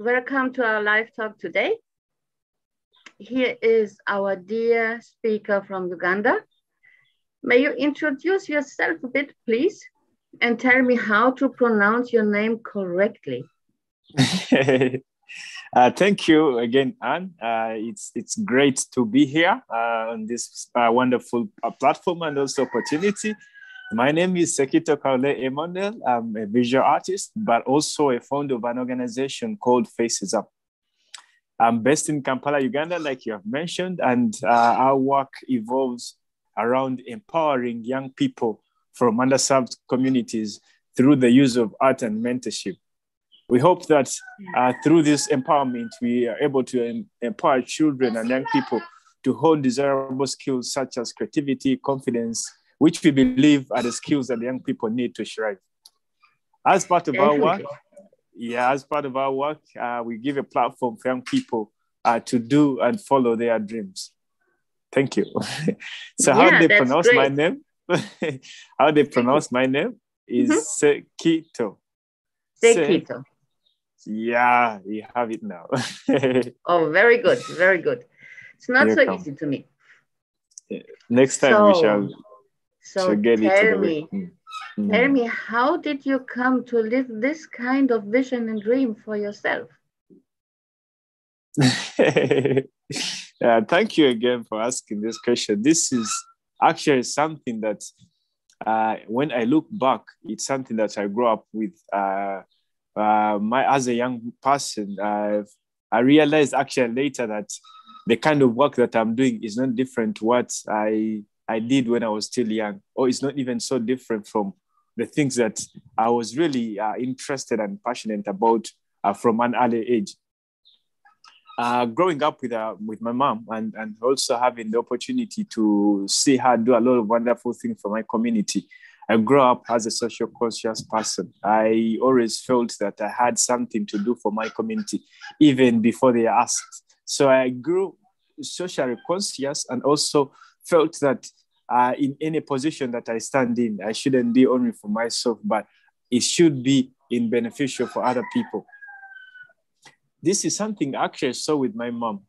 welcome to our live talk today. Here is our dear speaker from Uganda. May you introduce yourself a bit, please, and tell me how to pronounce your name correctly. Thank you again, Anne. It's great to be here on this wonderful platform and also opportunity. My name is Ssekitto Kalule Emmanuel. I'm a visual artist, but also a founder of an organization called Faces Up. I'm based in Kampala, Uganda, like you have mentioned, and our work evolves around empowering young people from underserved communities through the use of art and mentorship. We hope that through this empowerment, we are able to empower children and young people to hold desirable skills such as creativity, confidence, which we believe are the skills that young people need to thrive. As part of our work, we give a platform for young people to do and follow their dreams. Thank you. So how they pronounce my name? How they pronounce my name is Ssekitto. Ssekitto. Yeah, you have it now. Oh, very good, very good. It's not so easy to me. Next time we shall get it to the way. Tell me, how did you come to live this kind of vision and dream for yourself? Thank you again for asking this question. This is actually something that when I look back, it's something that I grew up with. As a young person, I realized actually later that the kind of work that I'm doing is not different to what I did when I was still young, or it's not even so different from the things that I was really interested and passionate about from an early age. Growing up with my mom and also having the opportunity to see her do a lot of wonderful things for my community, I grew up as a social conscious person. I always felt that I had something to do for my community, even before they asked. So I grew socially conscious and also felt that in any position that I stand in, I shouldn't be only for myself, but it should be beneficial for other people. This is something I actually saw with my mom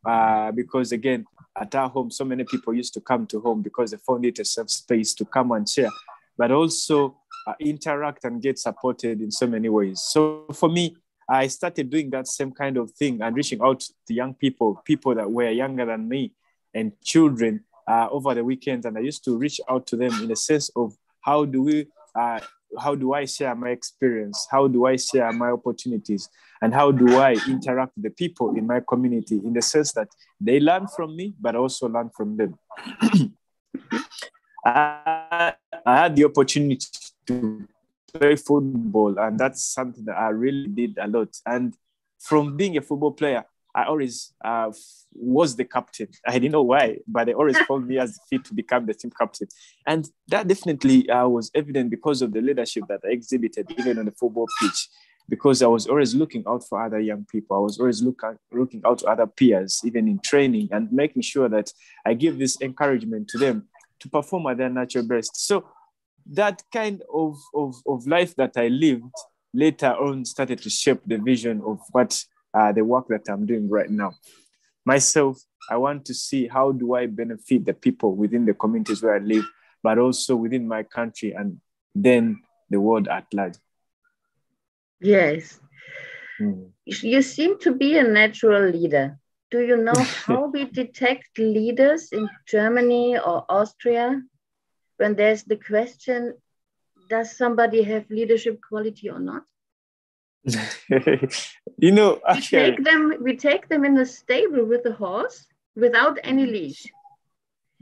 because, again, at our home, so many people used to come to home because they found it a safe space to come and share, but also interact and get supported in so many ways. So for me, I started doing that same kind of thing and reaching out to young people that were younger than me and children over the weekends. And I used to reach out to them in the sense of how do I share my experience? How do I share my opportunities? And how do I interact with the people in my community in the sense that they learn from me, but also learn from them? I had the opportunity to play football, and that's something that I really did a lot. And from being a football player, I always was the captain. I didn't know why, but they always called me as fit to become the team captain. And that definitely was evident because of the leadership that I exhibited, even on the football pitch, because I was always looking out for other young people. I was always looking out to other peers, even in training, and making sure that I give this encouragement to them to perform at their natural best. So that kind of life that I lived later on started to shape the vision of what the work that I'm doing right now. Myself, I want to see how do I benefit the people within the communities where I live, but also within my country and then the world at large. Yes. You seem to be a natural leader. Do you know how we detect leaders in Germany or Austria when there's the question, does somebody have leadership quality or not? Actually, we take them in a stable with a horse without any leash.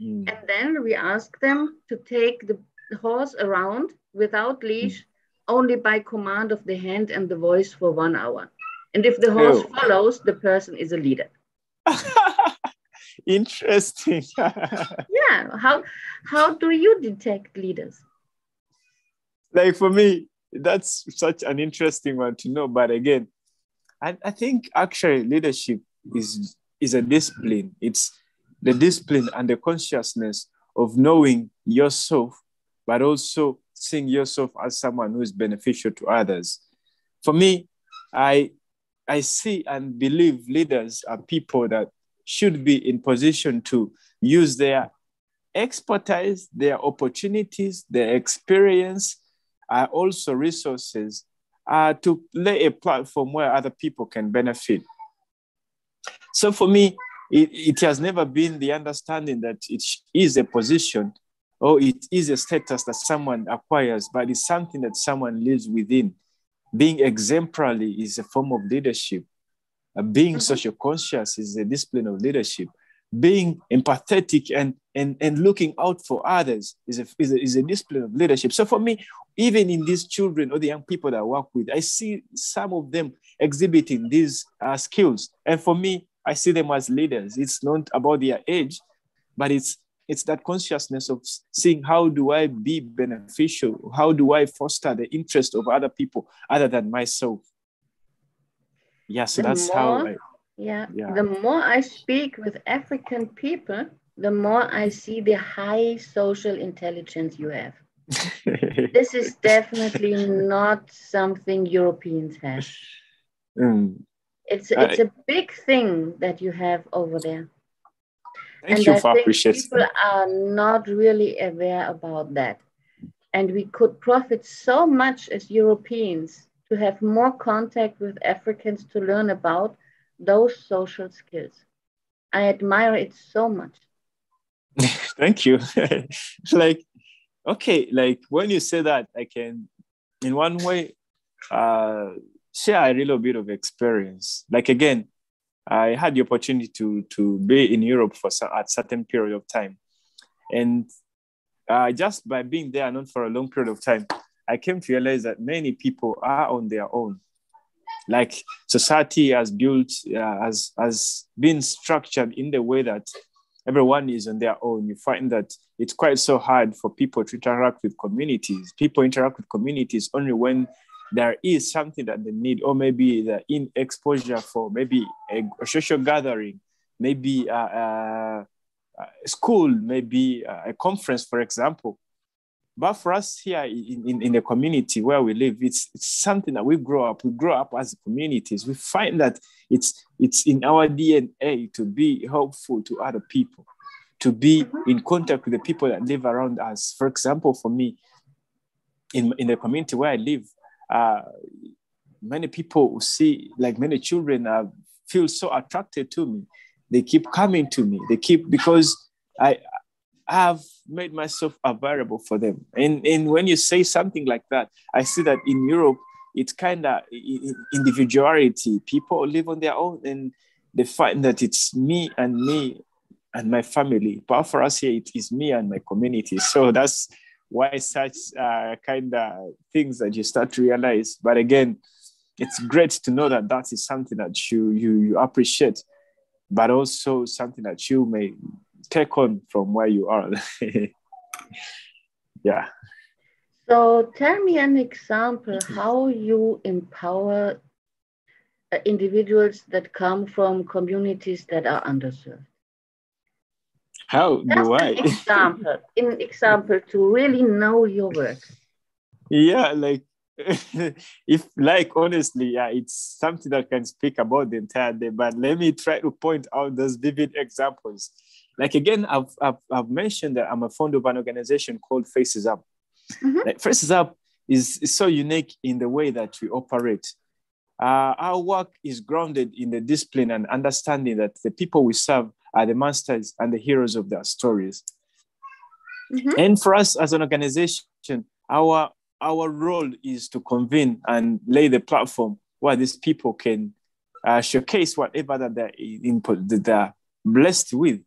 And then we ask them to take the horse around without leash, only by command of the hand and the voice for 1 hour. And if the horse follows, the person is a leader. Interesting. Yeah. How do you detect leaders? Like for me, that's such an interesting one to know. But again, I think actually leadership is a discipline. It's the discipline and the consciousness of knowing yourself, but also seeing yourself as someone who is beneficial to others. For me, I I see and believe leaders are people that should be in position to use their expertise, their opportunities, their experience, also resources to lay a platform where other people can benefit. So for me, it has never been the understanding that it is a position or it is a status that someone acquires, but it's something that someone lives within. Being exemplary is a form of leadership. Being social conscious is a discipline of leadership. Being empathetic and looking out for others is a discipline of leadership. So for me, even in these children or the young people that I work with, I see some of them exhibiting these skills. And for me, I see them as leaders. It's not about their age, but it's that consciousness of seeing how do I be beneficial? How do I foster the interest of other people other than myself? Yeah, so that's how I... Yeah, the more I speak with African people, the more I see the high social intelligence you have. This is definitely not something Europeans have. It's a big thing that you have over there. Thank you for appreciating. People are not really aware about that. And we could profit so much as Europeans to have more contact with Africans to learn about those social skills. I admire it so much. Thank you. When you say that, I can, in one way, share a little bit of experience. Like, again, I had the opportunity to be in Europe for a certain period of time. And just by being there, not for a long period of time, I came to realize that many people are on their own. Like, society has built, has been structured in the way that everyone is on their own. You find that it's quite so hard for people to interact with communities. People interact with communities only when there is something that they need, or maybe they're in exposure for maybe a social gathering, maybe a school, maybe a conference, for example. But for us here in the community where we live, it's something that we grow up as communities. We find that it's in our DNA to be helpful to other people, to be in contact with the people that live around us. For example, for me, in the community where I live, many people see, like many children feel so attracted to me. They keep coming to me. Because I have made myself available for them. And when you say something like that, I see that in Europe, it's kind of individuality. People live on their own and they find that it's me and my family. But for us here, it is me and my community. So that's why such kind of things that you start to realize. But again, it's great to know that that is something that you appreciate, but also something that you may take on from where you are. Yeah. So tell me an example how you empower individuals that come from communities that are underserved. How do I? An example to really know your work. Yeah, like honestly, it's something that I can speak about the entire day, but let me try to point out those vivid examples. Like, again, I've mentioned that I'm a founder of an organization called Faces Up. Like, Faces Up is so unique in the way that we operate. Our work is grounded in the discipline and understanding that the people we serve are the masters and the heroes of their stories. And for us as an organization, our role is to convene and lay the platform where these people can showcase whatever that they're blessed with.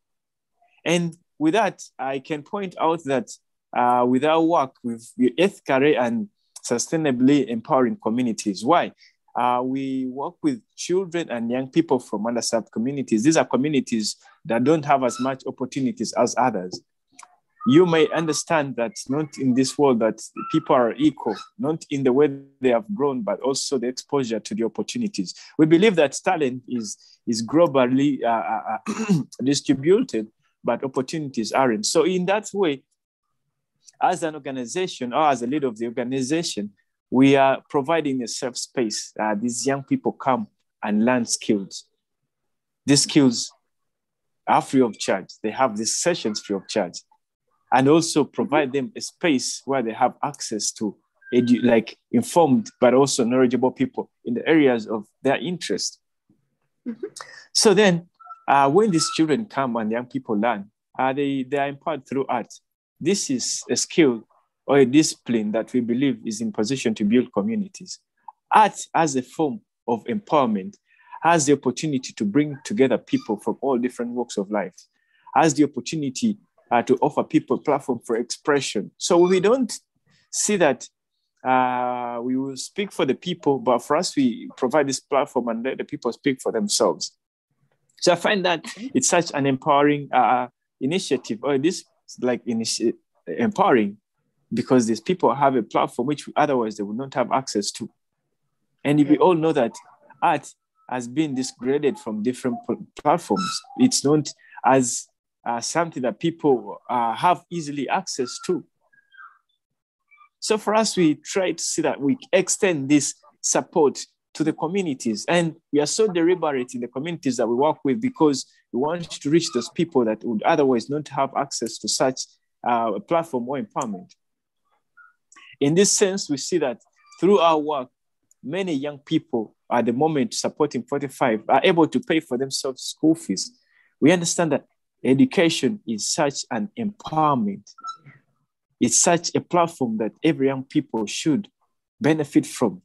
And with that, I can point out that with our work, we're ethically and sustainably empowering communities. Why? We work with children and young people from underserved communities. These are communities that don't have as much opportunities as others. You may understand that not in this world that people are equal, not in the way they have grown, but also the exposure to the opportunities. We believe that talent is globally distributed, but opportunities aren't. So in that way, as an organization or as a leader of the organization, we are providing a safe space. These young people come and learn skills. These skills are free of charge. They have these sessions free of charge, and also provide them a space where they have access to informed but also knowledgeable people in the areas of their interest. Mm-hmm. So then when these children come and young people learn, they are empowered through art. This is a skill or a discipline that we believe is in position to build communities. Art as a form of empowerment has the opportunity to bring together people from all different walks of life, has the opportunity to offer people a platform for expression. So we don't see that we will speak for the people, but for us, we provide this platform and let the people speak for themselves. So I find that it's such an empowering initiative, or empowering, because these people have a platform which otherwise they would not have access to. And we all know that art has been disgraded from different platforms. It's not as something that people have easily access to. So for us, we try to see that we extend this support to the communities. And we are so deliberate in the communities that we work with because we want to reach those people that would otherwise not have access to such a platform or empowerment. In this sense, we see that through our work, many young people at the moment supporting 45 are able to pay for themselves school fees. We understand that education is such an empowerment. It's such a platform that every young people should benefit from.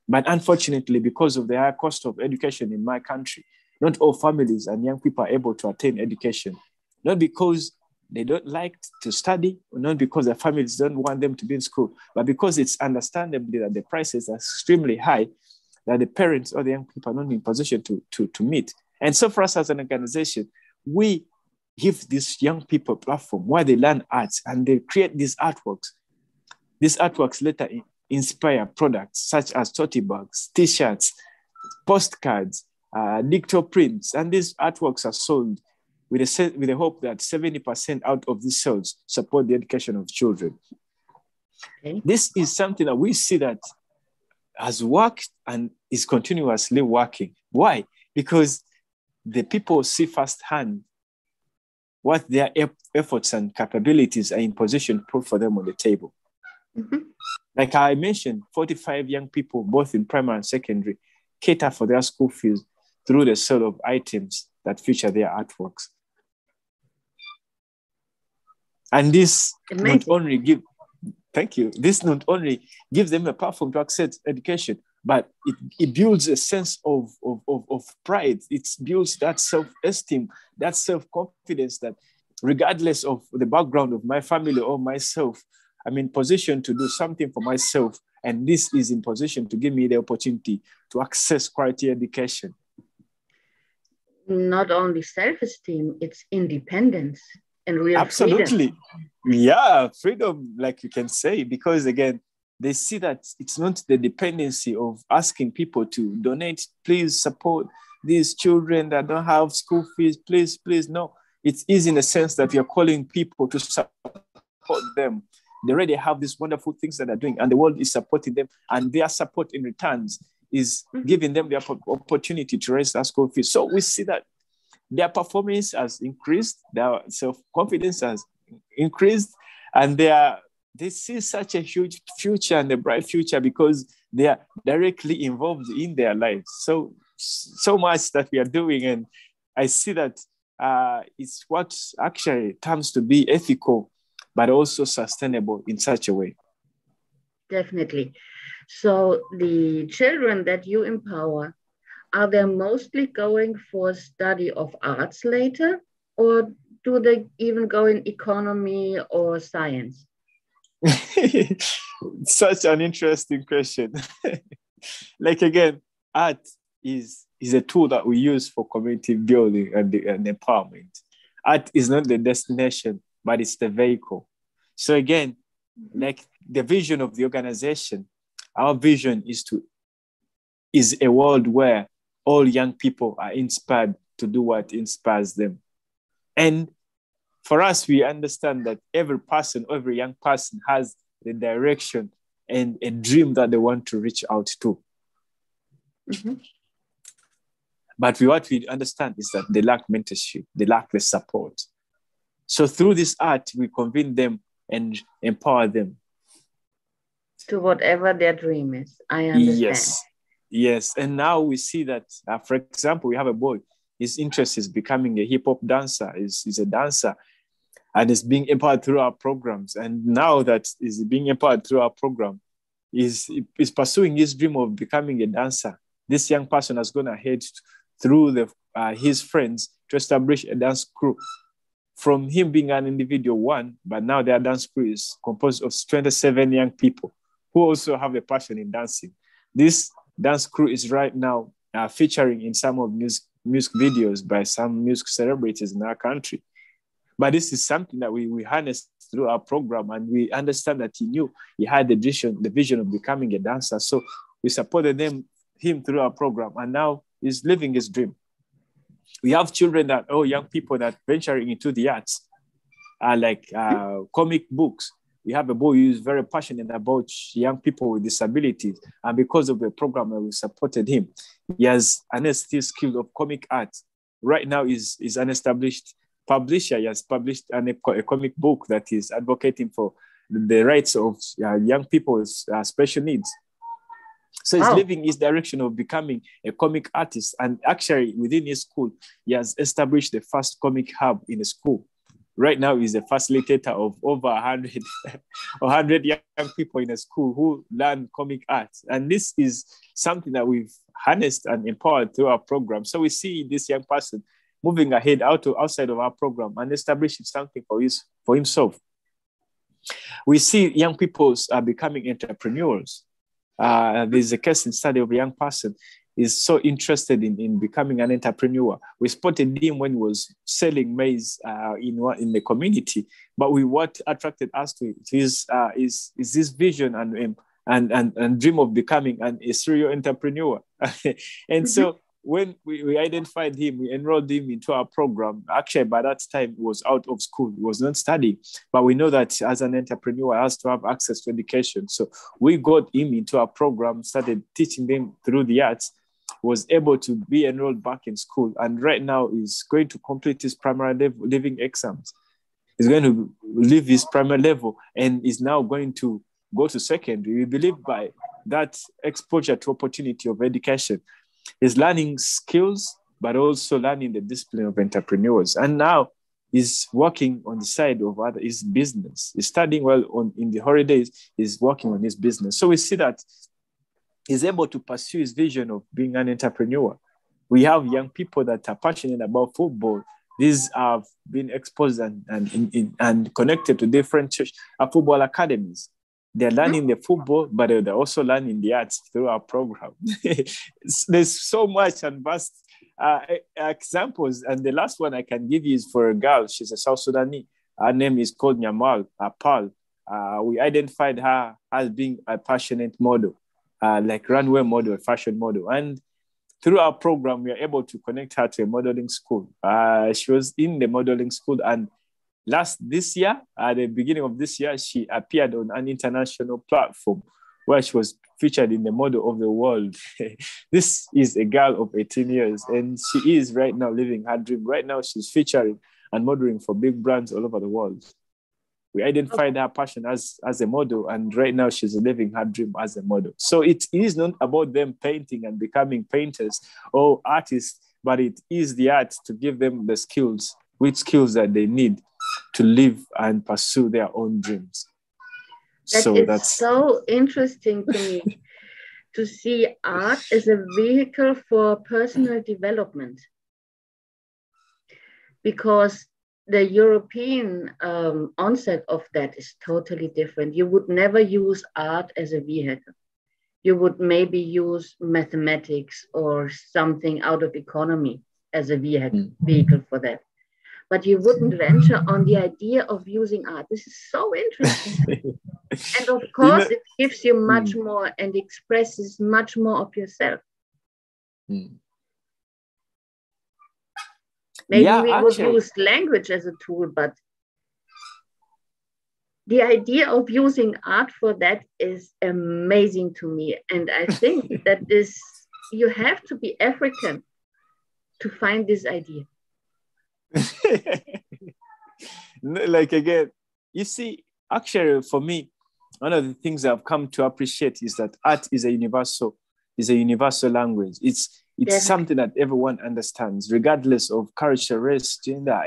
But unfortunately, because of the high cost of education in my country, not all families and young people are able to attain education. Not because they don't like to study, or not because their families don't want them to be in school, but because it's understandably that the prices are extremely high that the parents or the young people are not in position to meet. And so for us as an organization, we give these young people a platform where they learn arts and they create these artworks. These artworks later inspire products such as tote bags, t-shirts, postcards, digital prints, and these artworks are sold with the hope that 70% out of these sales support the education of children. Okay. This is something that we see that has worked and is continuously working. Why? Because the people see firsthand what their efforts and capabilities are in position to put for them on the table. Mm-hmm. Like I mentioned, 45 young people, both in primary and secondary, cater for their school fees through the sale of items that feature their artworks. And this not only this not only gives them a platform to access education, but it builds a sense of pride. It builds that self-esteem, that self-confidence that regardless of the background of my family or myself, I'm in position to do something for myself. And this is in position to give me the opportunity to access quality education. Not only self-esteem, it's independence and real Absolutely. freedom. Yeah, freedom, like you can say, because again, they see that it's not the dependency of asking people to donate, please support these children that don't have school fees, please. No, it's easy in the sense that you're calling people to support them. They already have these wonderful things that they're doing, and the world is supporting them, and their support in returns is giving them the opportunity to raise their school fees. So we see that their performance has increased, their self-confidence has increased, and they see such a huge future and a bright future because they are directly involved in their lives. So much that we are doing, and I see that it's what actually turns to be ethical, but also sustainable in such a way. Definitely. So the children that you empower, are they mostly going for study of arts later, or do they even go in economy or science? Such an interesting question. Like again, art is a tool that we use for community building and empowerment. Art is not the destination, but it's the vehicle. So again, like the vision of the organization, our vision is a world where all young people are inspired to do what inspires them. And for us, we understand that every young person has the direction and a dream that they want to reach out to. Mm-hmm. But what we understand is that they lack mentorship, they lack the support. So through this art, we convene them and empower them. To whatever their dream is. I understand. Yes. And now we see that, for example, we have a boy, his interest is becoming a hip hop dancer, he's a dancer, and is being empowered through our programs. And now that is being empowered through our program, is pursuing his dream of becoming a dancer. This young person has gone ahead through his friends to establish a dance crew. From him being an individual one, but now their dance crew is composed of 27 young people who also have a passion in dancing. This dance crew is right now featuring in some of music videos by some music celebrities in our country. But this is something that we harnessed through our program, and we understand that he had the vision of becoming a dancer. So we supported him through our program, and now he's living his dream. We have children young people that venturing into the arts, like comic books. We have a boy who is very passionate about young people with disabilities. And because of the program that we supported him, he has an skill of comic art. Right now, he's an established publisher. He has published a comic book that is advocating for the rights of young people with special needs. So he's living his direction of becoming a comic artist. And actually, within his school, he has established the first comic hub in the school. Right now, he's a facilitator of over 100 young people in a school who learn comic art. And this is something that we've harnessed and empowered through our program. So we see this young person moving ahead outside of our program and establishing something for himself. We see young people are becoming entrepreneurs. There's a case study of a young person is so interested in becoming an entrepreneur. We spotted him when he was selling maize in the community, but what attracted us to it is this vision and dream of becoming a serial entrepreneur. And so when we identified him, we enrolled him into our program. Actually, by that time, he was out of school. He was not studying. But we know that as an entrepreneur, he has to have access to education. So we got him into our program, started teaching them through the arts, was able to be enrolled back in school. And right now, he's going to complete his primary level living exams. He's going to leave his primary level and is now going to go to secondary. We believe by that exposure to opportunity of education, he's learning skills, but also learning the discipline of entrepreneurs. And now he's working on the side of his business. He's studying well in the holidays. He's working on his business. So we see that he's able to pursue his vision of being an entrepreneur. We have young people that are passionate about football. These have been exposed and connected to different football academies. They're learning the football, but they're also learning the arts through our program. There's so much and vast examples. And the last one I can give you is for a girl. She's a South Sudanese. Her name is called Nyamal Apal. We identified her as being a passionate model, like runway model, fashion model. And through our program, we are able to connect her to a modeling school. She was in the modeling school, and this year, at the beginning of this year, she appeared on an international platform where she was featured in the Model of the World. This is a girl of 18 years, and she is right now living her dream. Right now, she's featuring and modeling for big brands all over the world. We identified her passion as a model, and right now she's living her dream as a model. So it is not about them painting and becoming painters or artists, but it is the art to give them the skills that they need to live and pursue their own dreams. That's so interesting to me to see art as a vehicle for personal development, because the European onset of that is totally different. You would never use art as a vehicle. You would maybe use mathematics or something out of economy as a vehicle for that. But you wouldn't venture on the idea of using art. This is so interesting. And of course, it gives you much more and expresses much more of yourself. Maybe we would use language as a tool, but the idea of using art for that is amazing to me. And I think that you have to be African to find this idea? Like, again, you see, actually, for me, one of the things I've come to appreciate is that art is a universal language. It's something that everyone understands, regardless of culture, race, gender,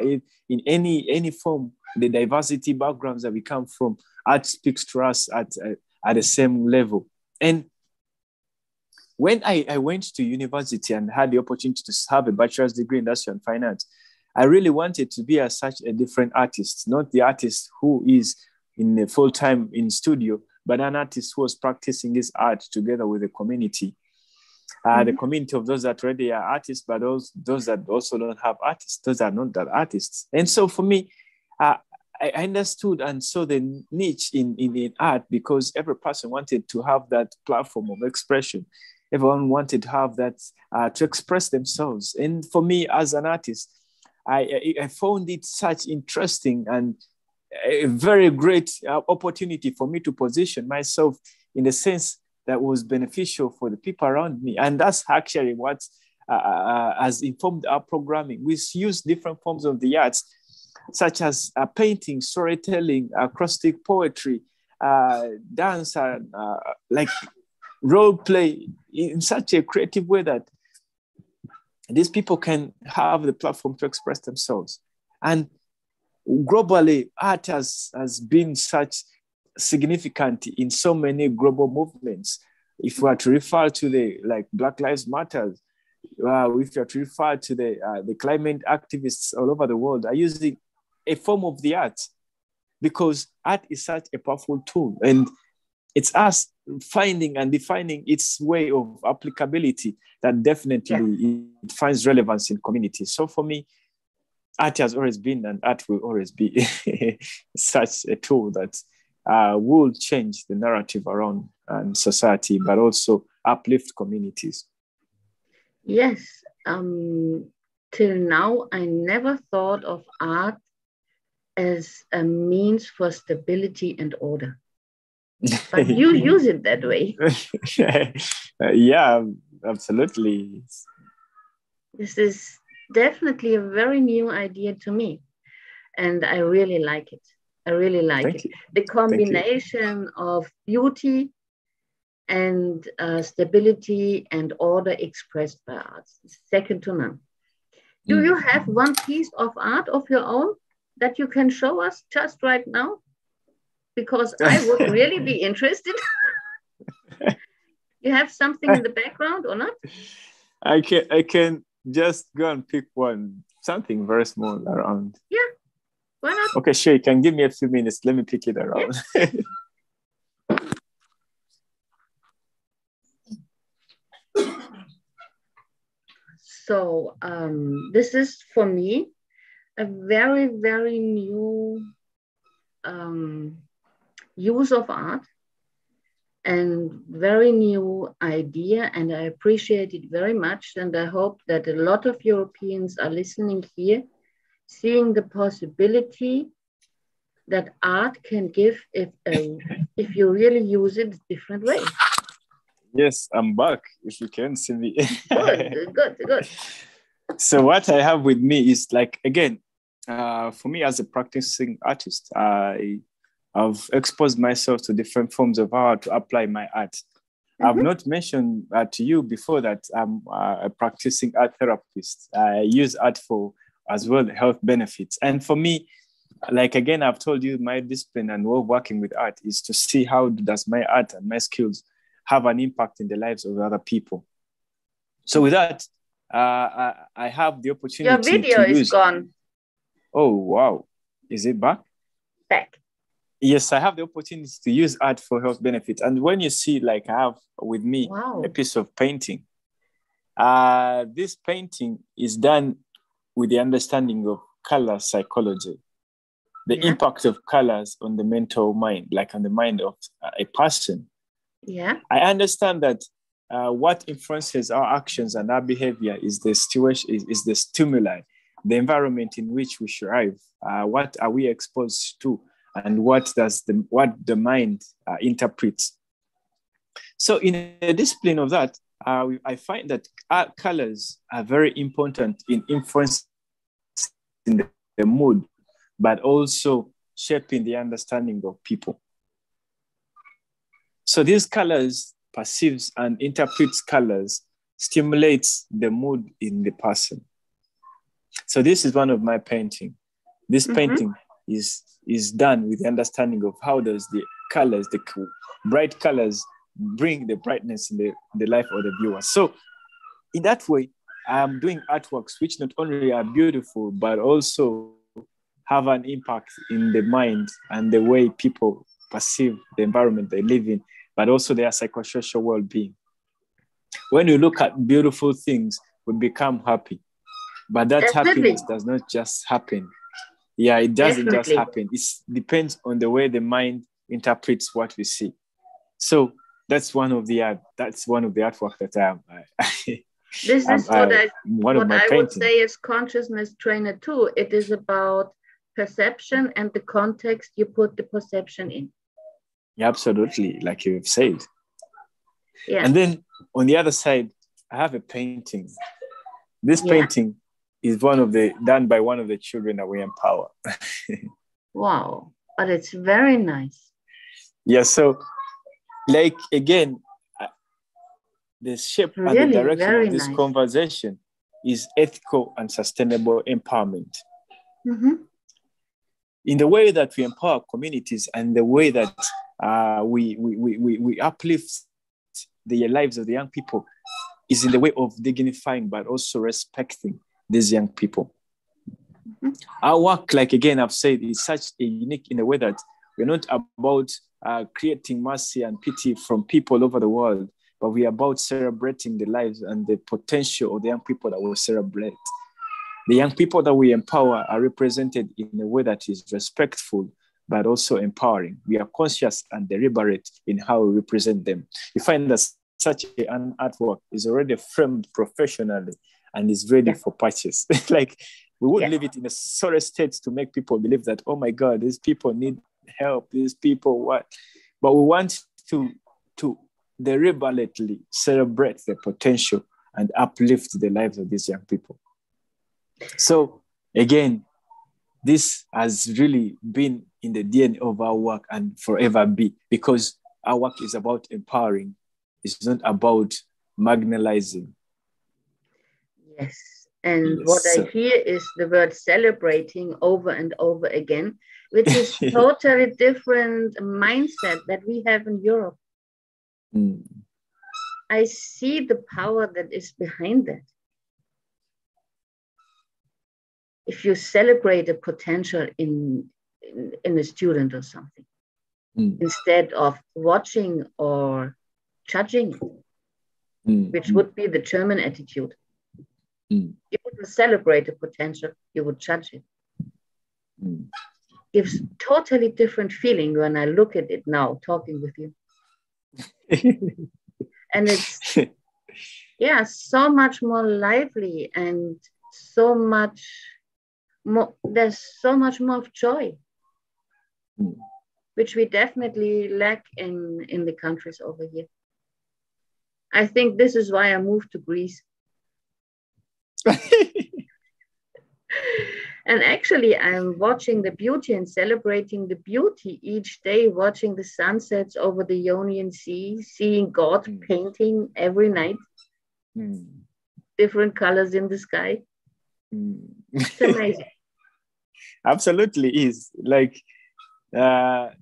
in any form, the diversity backgrounds that we come from. Art speaks to us at the same level. And when I went to university and had the opportunity to have a bachelor's degree in industrial and finance, I really wanted to be such a different artist, not the artist who is in a full-time in studio, but an artist who was practicing his art together with the community. The community of those that already are artists, but those that also don't have artists, those are not that artists. And so for me, I understood and saw the niche in art, because every person wanted to have that platform of expression. Everyone wanted to have that to express themselves. And for me as an artist, I found it such interesting and a very great opportunity for me to position myself in the sense that was beneficial for the people around me. And that's actually what has informed our programming. We use different forms of the arts, such as painting, storytelling, acrostic poetry, dance, like role play, in such a creative way that these people can have the platform to express themselves. And globally, art has been such significant in so many global movements. If we are to refer to the Black Lives Matter, if you are to refer to the climate activists all over the world, are using a form of the art, because art is such a powerful tool, and it's us finding and defining its way of applicability that definitely it finds relevance in community. So for me, art has always been, and art will always be such a tool that will change the narrative around society, but also uplift communities. Yes. Till now, I never thought of art as a means for stability and order. But you use it that way. Yeah, absolutely. This is definitely a very new idea to me, and I really like it. I really like Thank it. you. The combination of beauty and stability and order expressed by art, second to none. Do you have one piece of art of your own that you can show us just right now? Because I would really be interested. You have something in the background or not? I can just go and pick one, something very small around. Yeah, why not? Okay, sure. You can give me a few minutes. Let me pick it around. Yeah. So this is for me a very, very new use of art and very new idea, and I appreciate it very much. And I hope that a lot of Europeans are listening here, seeing the possibility that art can give if you really use it a different way. Yes, I'm back, if you can see me. Good. So what I have with me is, like, again, for me as a practicing artist, I've exposed myself to different forms of art to apply my art. I've not mentioned to you before that I'm a practicing art therapist. I use art for as well health benefits. And for me, like, again, I've told you my discipline and way of working with art is to see how does my art and my skills have an impact in the lives of other people. So with that, I have the opportunity. Your video is gone. Oh, wow. Is it back? Back. Yes, I have the opportunity to use art for health benefits. And when you see, like, I have with me a piece of painting, this painting is done with the understanding of color psychology, the impact of colors on the mental mind, like on the mind of a person. Yeah. I understand that what influences our actions and our behavior is the situation, is the stimuli, the environment in which we thrive. What are we exposed to, and what the mind interprets? So in a discipline of that, I find that art colors are very important in influencing the mood, but also shaping the understanding of people. So these colors perceives and interprets colors, stimulates the mood in the person. So this is one of my painting. This painting is done with the understanding of how does the colors, the bright colors, bring the brightness in the life of the viewer. So in that way, I'm doing artworks which not only are beautiful, but also have an impact in the mind and the way people perceive the environment they live in, but also their psychosocial well-being. When you look at beautiful things, we become happy. But that happiness does not just happen. Yeah, it doesn't just happen. It depends on the way the mind interprets what we see. So that's one of the artwork that I am. This is what I would say is consciousness trainer too. It is about perception and the context you put the perception in. Yeah, absolutely, like you've said. Yeah. And then on the other side, I have a painting. This painting is done by one of the children that we empower. Wow, but it's very nice. Yeah, so like again, the shape and the direction of this conversation is ethical and sustainable empowerment. In the way that we empower communities and the way that we uplift the lives of the young people is in the way of dignifying, but also respecting these young people. Our work, like again, I've said, is such a unique in a way that we're not about creating mercy and pity from people over the world, but we're about celebrating the lives and the potential of the young people that we celebrate. The young people that we empower are represented in a way that is respectful, but also empowering. We are conscious and deliberate in how we represent them. You find that such an artwork is already framed professionally and is ready for purchase. Like we would leave it in a sorry state to make people believe that, oh my God, these people need help, these people what? But we want to deliberately celebrate the potential and uplift the lives of these young people. So again, this has really been in the DNA of our work and forever be, because our work is about empowering. It's not about marginalizing. Yes. And what I hear is the word celebrating over and over again, which is totally different mindset that we have in Europe. I see the power that is behind that. If you celebrate a potential in a student or something, instead of watching or judging it, which would be the German attitude. You wouldn't celebrate the potential, you would judge it. Gives totally different feeling when I look at it now, talking with you. And it's, so much more lively and so much more, there's so much more of joy, which we definitely lack in the countries over here. I think this is why I moved to Greece. And actually, I'm watching the beauty and celebrating the beauty each day, watching the sunsets over the Ionian Sea, seeing God painting every night, different colors in the sky. It's amazing. Absolutely is. Like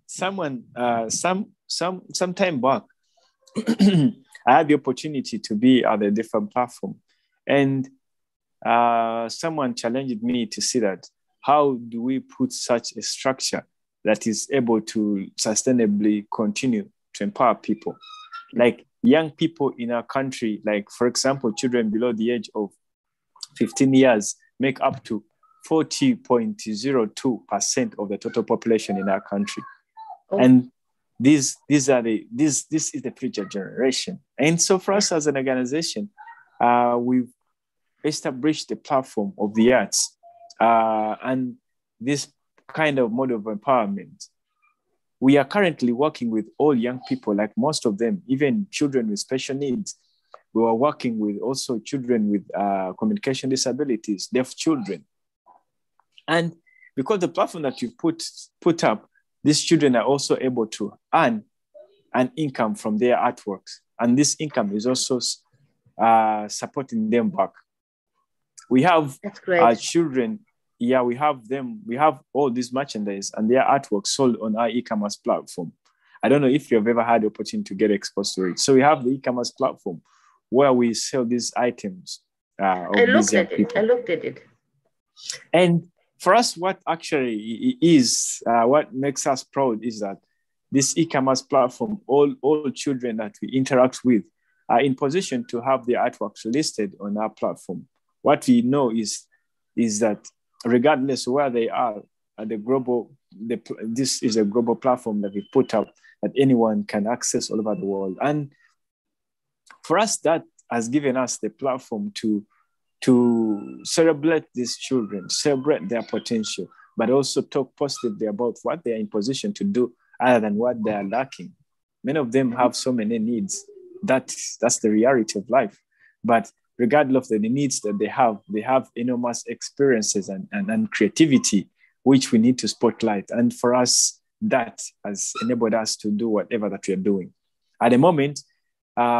some time back, I had the opportunity to be at a different platform, and someone challenged me to see that how do we put such a structure that is able to sustainably continue to empower people, like young people in our country, like for example, children below the age of 15 years make up to 40.02% of the total population in our country. And this is the future generation. And so for us as an organization, we've established the platform of the arts and this kind of mode of empowerment. We are currently working with all young people, like most of them, even children with special needs. we were working with also children with communication disabilities, deaf children. And because the platform that you put up, these children are also able to earn an income from their artworks. And this income is also supporting them back. We have our children, we have them, we have all this merchandise and their artwork sold on our e-commerce platform. I don't know if you've ever had the opportunity to get exposed to it. So we have the e-commerce platform where we sell these items. I looked at it. And for us, what actually is, what makes us proud is that this e-commerce platform, all children that we interact with are in position to have their artworks listed on our platform. What we know is that regardless where they are at this is a global platform that we put up that anyone can access all over the world. And for us, that has given us the platform to celebrate these children, celebrate their potential, but also talk positively about what they are in position to do other than what they are lacking. Many of them have so many needs. That's the reality of life. But regardless of the needs that they have enormous experiences and creativity, which we need to spotlight. And for us, that has enabled us to do whatever that we are doing. At the moment,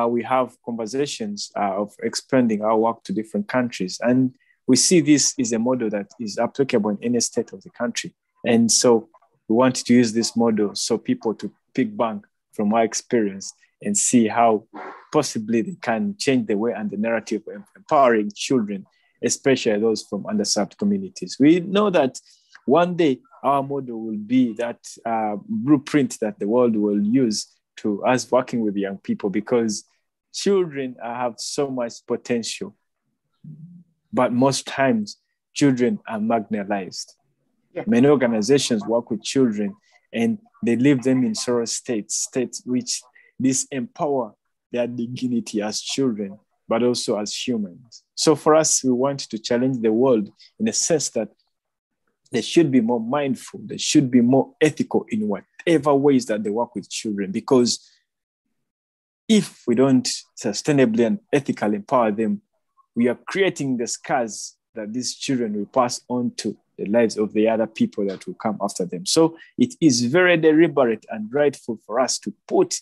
we have conversations of expanding our work to different countries. And we see this is a model that is applicable in any state of the country. And so we want to use this model so people to pick bank from our experience and see how possibly they can change the way and the narrative of empowering children, especially those from underserved communities. We know that one day our model will be that blueprint that the world will use to us working with young people, because children have so much potential, but most times children are marginalized. Yeah. Many organizations work with children and they leave them in sorrow states which disempower their dignity as children, but also as humans. So for us, we want to challenge the world in a sense that they should be more mindful, they should be more ethical in whatever ways that they work with children, because if we don't sustainably and ethically empower them, we are creating the scars that these children will pass on to the lives of the other people that will come after them. So it is very deliberate and rightful for us to put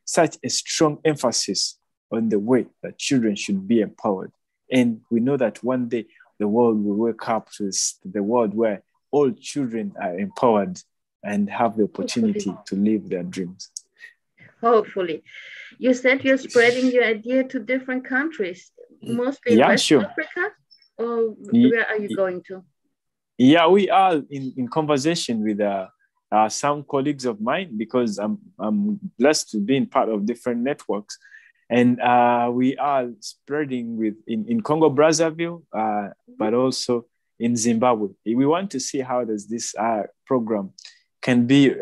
such a strong emphasis on the way that children should be empowered. And we know that one day the world will wake up to the world where all children are empowered and have the opportunity to live their dreams. Hopefully. You said you're spreading your idea to different countries, mostly in West Africa, or where are you going to? Yeah, we are in conversation with some colleagues of mine, because I'm blessed to be in part of different networks. And we are spreading in Congo Brazzaville, but also in Zimbabwe. We want to see how does this program can be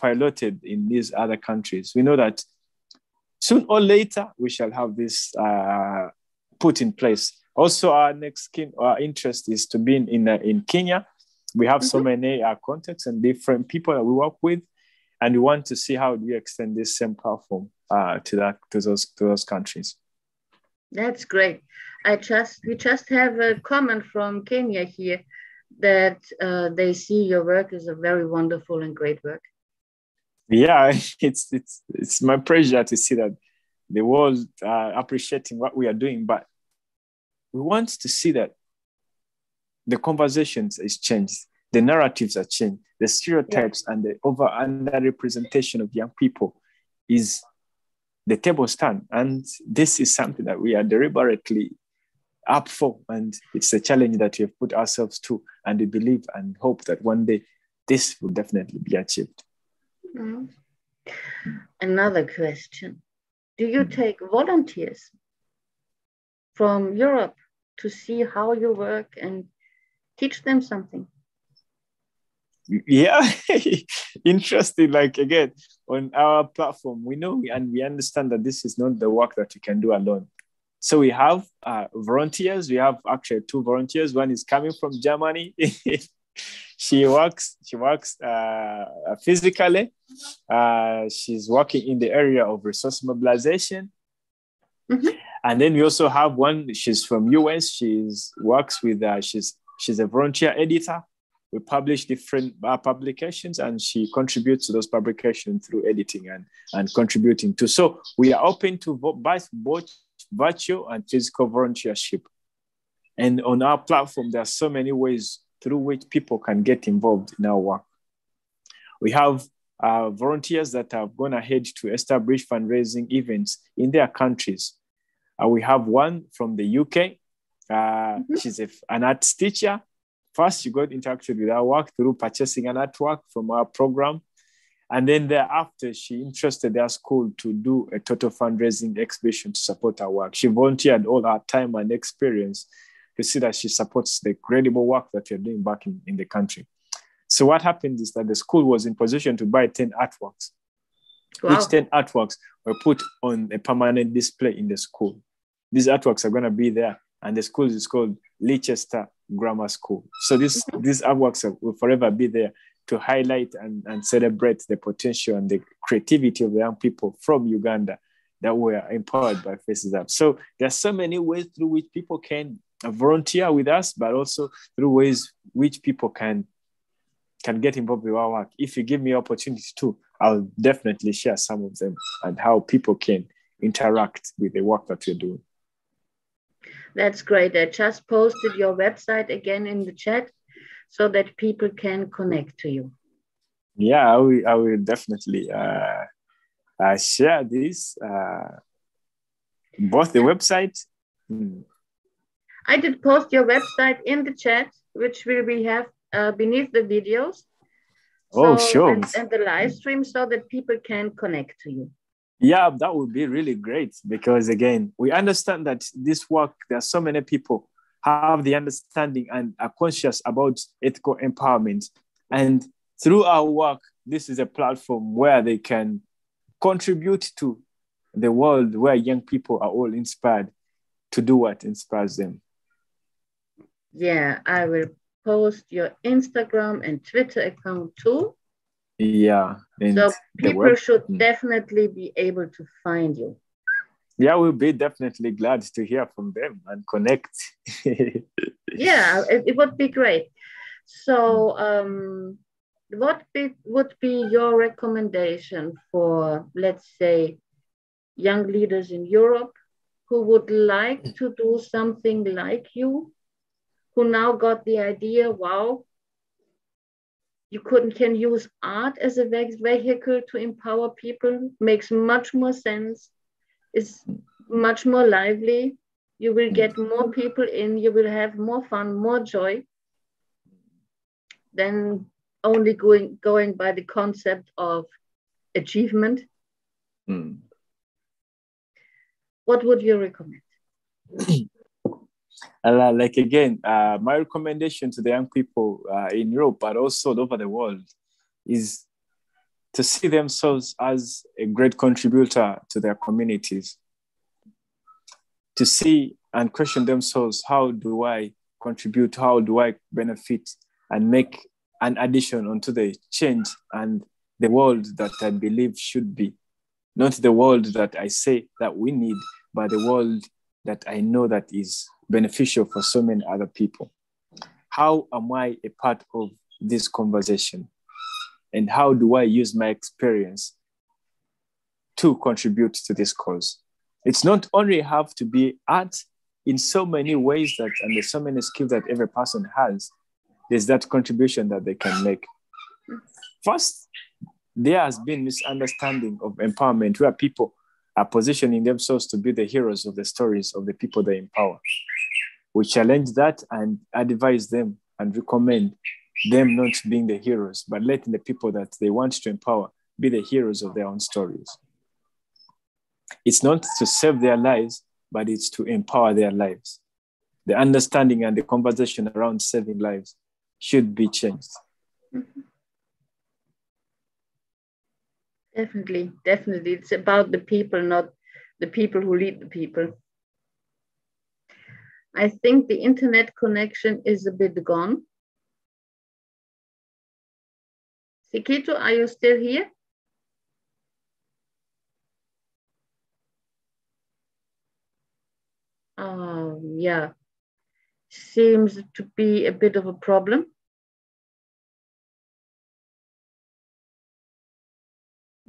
piloted in these other countries. We know that soon or later, we shall have this put in place. Also, our next interest is to be in Kenya. We have so many contacts and different people that we work with, and we want to see how we extend this same platform to those countries. That's great. We just have a comment from Kenya here that they see your work as a very wonderful and great work. Yeah, it's my pleasure to see that the world appreciating what we are doing, but we want to see that the conversations is changed, the narratives are changed, the stereotypes and the underrepresentation of young people is the table stand. And this is something that we are deliberately up for. And it's a challenge that we have put ourselves to. And we believe and hope that one day this will definitely be achieved. Mm-hmm. Another question. Do you take volunteers from Europe to see how you work and teach them something? Yeah, interesting. Like, again, on our platform, we know and we understand that this is not the work that you can do alone. So we have volunteers. We have actually 2 volunteers. One is coming from Germany. She works physically. She's working in the area of resource mobilization. And then we also have one, she's from US. She's works with, she's a volunteer editor. We publish different publications, and she contributes to those publications through editing and contributing to. So we are open to both virtual and physical volunteership. And on our platform, there are so many ways through which people can get involved in our work. We have volunteers that have gone ahead to establish fundraising events in their countries. We have one from the UK. She's an arts teacher. First, she got interacted with our work through purchasing an artwork from our program. And then thereafter, she entrusted their school to do a total fundraising exhibition to support our work. She volunteered all her time and experience to see that she supports the incredible work that we're doing back in the country. So what happened is that the school was in position to buy 10 artworks. Wow. Which 10 artworks were put on a permanent display in the school. These artworks are going to be there, and the school is called Leicester Grammar School. So these artworks will forever be there to highlight and celebrate the potential and the creativity of the young people from Uganda that were empowered by Faces Up. So there are so many ways through which people can volunteer with us, but also through ways which people can get involved with our work. If you give me opportunity to, I'll definitely share some of them and how people can interact with the work that we're doing. That's great. I just posted your website again in the chat so that people can connect to you. Yeah, I will definitely share this, both the website. I did post your website in the chat, which we have beneath the videos. So, sure. And the live stream, so that people can connect to you. Yeah, that would be really great, because again, we understand that this work, there are so many people have the understanding and are conscious about ethical empowerment. And through our work, this is a platform where they can contribute to the world where young people are all inspired to do what inspires them. Yeah, I will post your Instagram and Twitter account too. Yeah. So people should definitely be able to find you. Yeah, we'll be definitely glad to hear from them and connect. Yeah, it would be great. So what would be your recommendation for, let's say, young leaders in Europe who would like to do something like you, who now got the idea, wow, you can use art as a vehicle to empower people, makes much more sense, is much more lively, you will get more people in, you will have more fun, more joy than only going by the concept of achievement. What would you recommend? Like again, my recommendation to the young people in Europe, but also all over the world, is to see themselves as a great contributor to their communities. To see and question themselves, how do I contribute? How do I benefit and make an addition onto the change and the world that I believe should be? Not the world that I say that we need, but the world that I know that is beneficial for so many other people. How am I a part of this conversation? And how do I use my experience to contribute to this cause? It's not only have to be art in so many ways that, and there's so many skills that every person has, there's that contribution that they can make. First, there has been misunderstanding of empowerment where people are positioning themselves to be the heroes of the stories of the people they empower. We challenge that and advise them and recommend them not being the heroes, but letting the people that they want to empower be the heroes of their own stories. It's not to save their lives, but it's to empower their lives. The understanding and the conversation around saving lives should be changed. Definitely. It's about the people, not the people who lead the people. I think the internet connection is a bit gone. Ssekitto, are you still here? Yeah, seems to be a bit of a problem.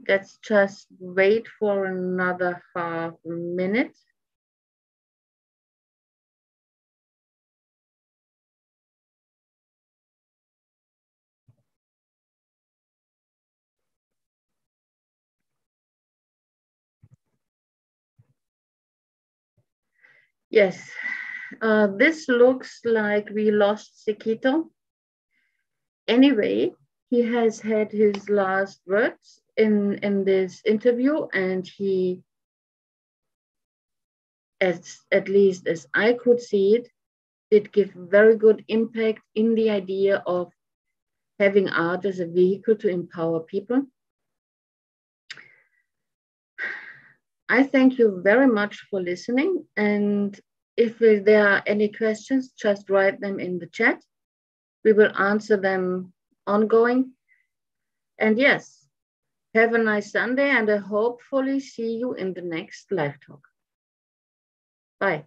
Let's just wait for another half a minute. Yes, this looks like we lost Ssekitto. Anyway, he has had his last words in this interview, and he, at least as I could see it, did give very good impact in the idea of having art as a vehicle to empower people. I thank you very much for listening. And if there are any questions, just write them in the chat. We will answer them ongoing. And yes, have a nice Sunday, and I hopefully see you in the next live talk. Bye.